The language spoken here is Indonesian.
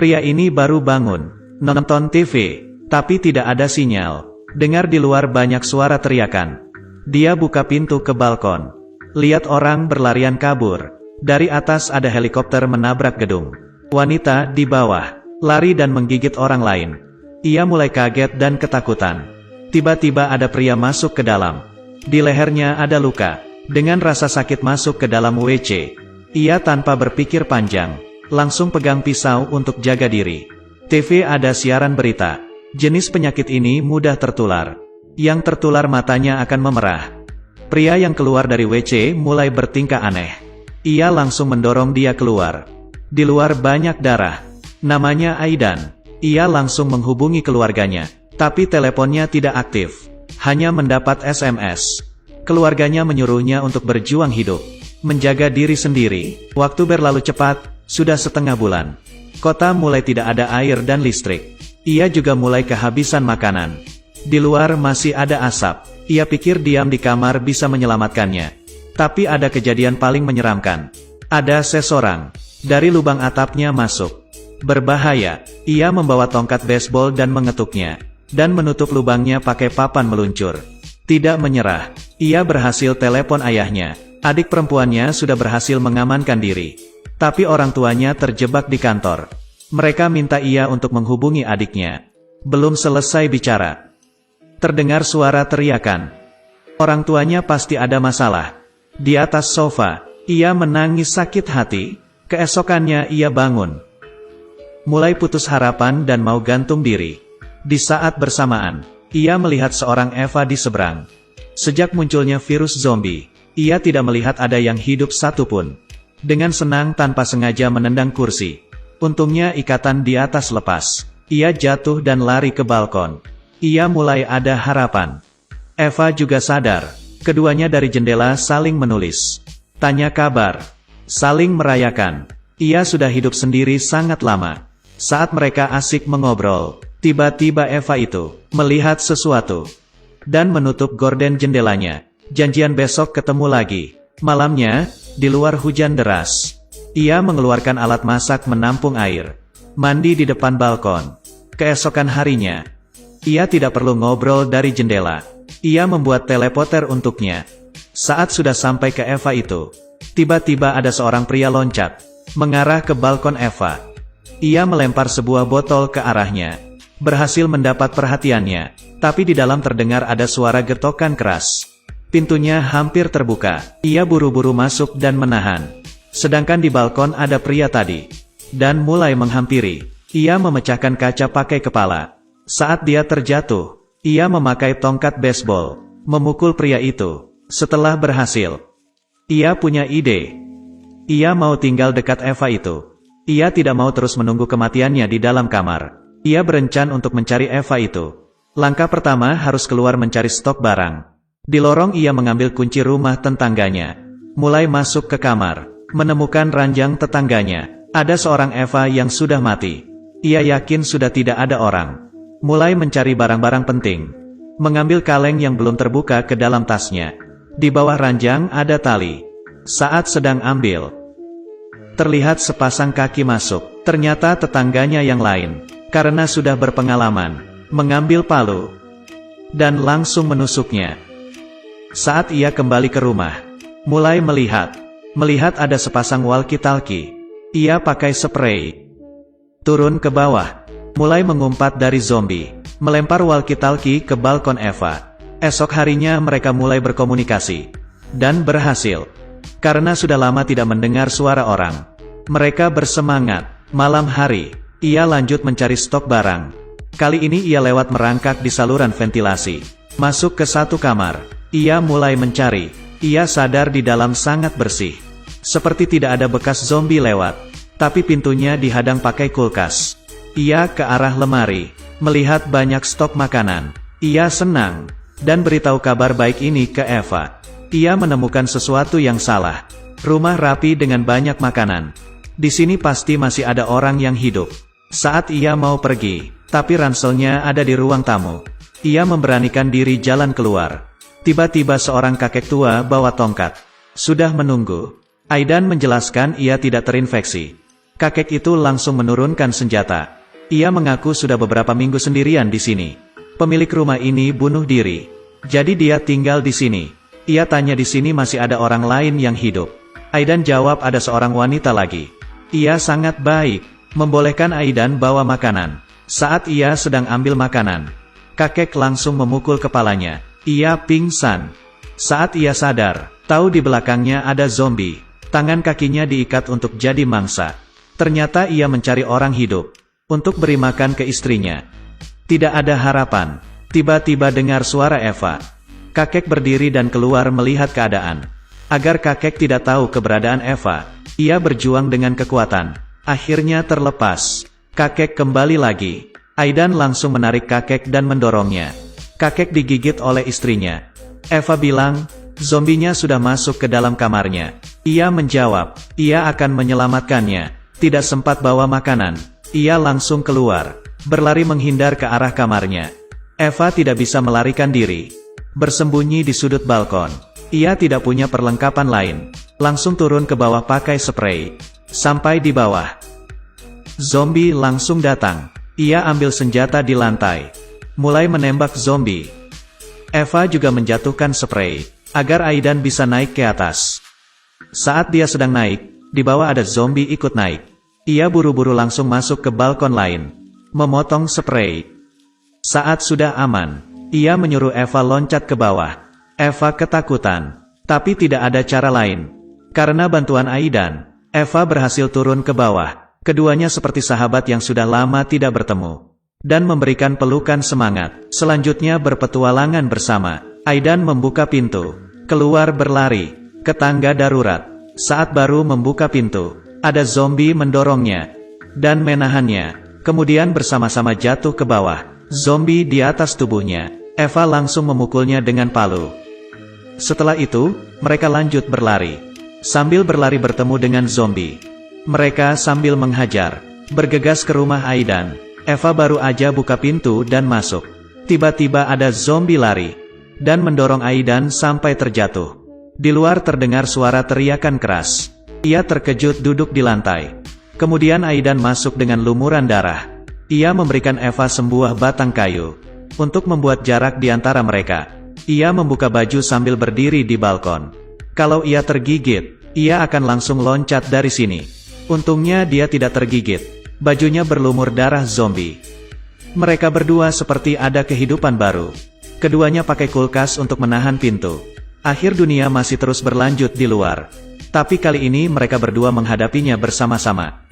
Pria ini baru bangun, nonton TV, tapi tidak ada sinyal. Dengar di luar banyak suara teriakan. Dia buka pintu ke balkon. Lihat orang berlarian kabur. Dari atas ada helikopter menabrak gedung. Wanita di bawah, lari dan menggigit orang lain. Ia mulai kaget dan ketakutan. Tiba-tiba ada pria masuk ke dalam. Di lehernya ada luka. Dengan rasa sakit masuk ke dalam WC. Ia tanpa berpikir panjang, langsung pegang pisau untuk jaga diri. TV ada siaran berita. Jenis penyakit ini mudah tertular. Yang tertular matanya akan memerah. Pria yang keluar dari WC mulai bertingkah aneh. Ia langsung mendorong dia keluar. Di luar banyak darah. Namanya Aidan. Ia langsung menghubungi keluarganya. Tapi teleponnya tidak aktif. Hanya mendapat SMS. Keluarganya menyuruhnya untuk berjuang hidup. Menjaga diri sendiri. Waktu berlalu cepat, sudah setengah bulan. Kota mulai tidak ada air dan listrik. Ia juga mulai kehabisan makanan. Di luar masih ada asap. Ia pikir diam di kamar bisa menyelamatkannya. Tapi ada kejadian paling menyeramkan. Ada seseorang dari lubang atapnya masuk. Berbahaya. Ia membawa tongkat baseball dan mengetuknya. Dan menutup lubangnya pakai papan meluncur. Tidak menyerah. Ia berhasil telepon ayahnya. Adik perempuannya sudah berhasil mengamankan diri. Tapi orang tuanya terjebak di kantor. Mereka minta ia untuk menghubungi adiknya. Belum selesai bicara. Terdengar suara teriakan. Orang tuanya pasti ada masalah. Di atas sofa, ia menangis sakit hati. Keesokannya ia bangun. Mulai putus harapan dan mau gantung diri. Di saat bersamaan, ia melihat seorang Eva di seberang. Sejak munculnya virus zombie, ia tidak melihat ada yang hidup satupun. Dengan senang tanpa sengaja menendang kursi. Untungnya ikatan di atas lepas. Ia jatuh dan lari ke balkon. Ia mulai ada harapan. Eva juga sadar. Keduanya dari jendela saling menulis. Tanya kabar. Saling merayakan. Ia sudah hidup sendiri sangat lama. Saat mereka asik mengobrol, tiba-tiba Eva itu melihat sesuatu. Dan menutup gorden jendelanya. Janjian besok ketemu lagi. Malamnya, di luar hujan deras. Ia mengeluarkan alat masak menampung air. Mandi di depan balkon. Keesokan harinya, ia tidak perlu ngobrol dari jendela. Ia membuat teleporter untuknya. Saat sudah sampai ke Eva itu, tiba-tiba ada seorang pria loncat, mengarah ke balkon Eva. Ia melempar sebuah botol ke arahnya. Berhasil mendapat perhatiannya, tapi di dalam terdengar ada suara getokan keras. Pintunya hampir terbuka. Ia buru-buru masuk dan menahan. Sedangkan di balkon ada pria tadi. Dan mulai menghampiri. Ia memecahkan kaca pakai kepala. Saat dia terjatuh, ia memakai tongkat baseball. Memukul pria itu. Setelah berhasil, ia punya ide. Ia mau tinggal dekat Eva itu. Ia tidak mau terus menunggu kematiannya di dalam kamar. Ia berencana untuk mencari Eva itu. Langkah pertama harus keluar mencari stok barang. Di lorong ia mengambil kunci rumah tetangganya. Mulai masuk ke kamar. Menemukan ranjang tetangganya. Ada seorang Eva yang sudah mati. Ia yakin sudah tidak ada orang. Mulai mencari barang-barang penting. Mengambil kaleng yang belum terbuka ke dalam tasnya. Di bawah ranjang ada tali. Saat sedang ambil, terlihat sepasang kaki masuk. Ternyata tetangganya yang lain. Karena sudah berpengalaman. Mengambil palu. Dan langsung menusuknya. Saat ia kembali ke rumah, mulai melihat ada sepasang walkie-talkie. Ia pakai spray. Turun ke bawah, mulai mengumpat dari zombie, melempar walkie-talkie ke balkon Eva. Esok harinya mereka mulai berkomunikasi. Dan berhasil. Karena sudah lama tidak mendengar suara orang. Mereka bersemangat. Malam hari, ia lanjut mencari stok barang. Kali ini ia lewat merangkak di saluran ventilasi. Masuk ke satu kamar. Ia mulai mencari. Ia sadar di dalam sangat bersih. Seperti tidak ada bekas zombie lewat. Tapi pintunya dihadang pakai kulkas. Ia ke arah lemari. Melihat banyak stok makanan. Ia senang. Dan beritahu kabar baik ini ke Eva. Ia menemukan sesuatu yang salah. Rumah rapi dengan banyak makanan. Di sini pasti masih ada orang yang hidup. Saat ia mau pergi, tapi ranselnya ada di ruang tamu. Ia memberanikan diri jalan keluar. Tiba-tiba seorang kakek tua bawa tongkat. Sudah menunggu. Aidan menjelaskan ia tidak terinfeksi. Kakek itu langsung menurunkan senjata. Ia mengaku sudah beberapa minggu sendirian di sini. Pemilik rumah ini bunuh diri. Jadi dia tinggal di sini. Ia tanya di sini masih ada orang lain yang hidup. Aidan jawab ada seorang wanita lagi. Ia sangat baik, membolehkan Aidan bawa makanan. Saat ia sedang ambil makanan, kakek langsung memukul kepalanya. Ia pingsan. Saat ia sadar, tahu di belakangnya ada zombie. Tangan kakinya diikat untuk jadi mangsa. Ternyata ia mencari orang hidup untuk beri makan ke istrinya. Tidak ada harapan. Tiba-tiba dengar suara Eva. Kakek berdiri dan keluar melihat keadaan. Agar kakek tidak tahu keberadaan Eva, ia berjuang dengan kekuatan. Akhirnya terlepas. Kakek kembali lagi. Aidan langsung menarik kakek dan mendorongnya. Kakek digigit oleh istrinya. Eva bilang, zombinya sudah masuk ke dalam kamarnya. Ia menjawab, ia akan menyelamatkannya. Tidak sempat bawa makanan. Ia langsung keluar, berlari menghindar ke arah kamarnya. Eva tidak bisa melarikan diri. Bersembunyi di sudut balkon. Ia tidak punya perlengkapan lain. Langsung turun ke bawah pakai spray. Sampai di bawah, zombie langsung datang. Ia ambil senjata di lantai. Mulai menembak zombie. Eva juga menjatuhkan spray, agar Aidan bisa naik ke atas. Saat dia sedang naik, di bawah ada zombie ikut naik. Ia buru-buru langsung masuk ke balkon lain. Memotong spray. Saat sudah aman, ia menyuruh Eva loncat ke bawah. Eva ketakutan. Tapi tidak ada cara lain. Karena bantuan Aidan, Eva berhasil turun ke bawah. Keduanya seperti sahabat yang sudah lama tidak bertemu. Dan memberikan pelukan semangat. Selanjutnya berpetualangan bersama. Aidan membuka pintu. Keluar berlari. Ke tangga darurat. Saat baru membuka pintu, ada zombie mendorongnya. Dan menahannya. Kemudian bersama-sama jatuh ke bawah. Zombie di atas tubuhnya. Eva langsung memukulnya dengan palu. Setelah itu, mereka lanjut berlari. Sambil berlari bertemu dengan zombie. Mereka sambil menghajar. Bergegas ke rumah Aidan. Eva baru aja buka pintu dan masuk. Tiba-tiba ada zombie lari. Dan mendorong Aidan sampai terjatuh. Di luar terdengar suara teriakan keras. Ia terkejut duduk di lantai. Kemudian Aidan masuk dengan lumuran darah. Ia memberikan Eva sebuah batang kayu. Untuk membuat jarak di antara mereka. Ia membuka baju sambil berdiri di balkon. Kalau ia tergigit, ia akan langsung loncat dari sini. Untungnya dia tidak tergigit. Bajunya berlumur darah zombie. Mereka berdua seperti ada kehidupan baru. Keduanya pakai kulkas untuk menahan pintu. Akhir dunia masih terus berlanjut di luar. Tapi kali ini mereka berdua menghadapinya bersama-sama.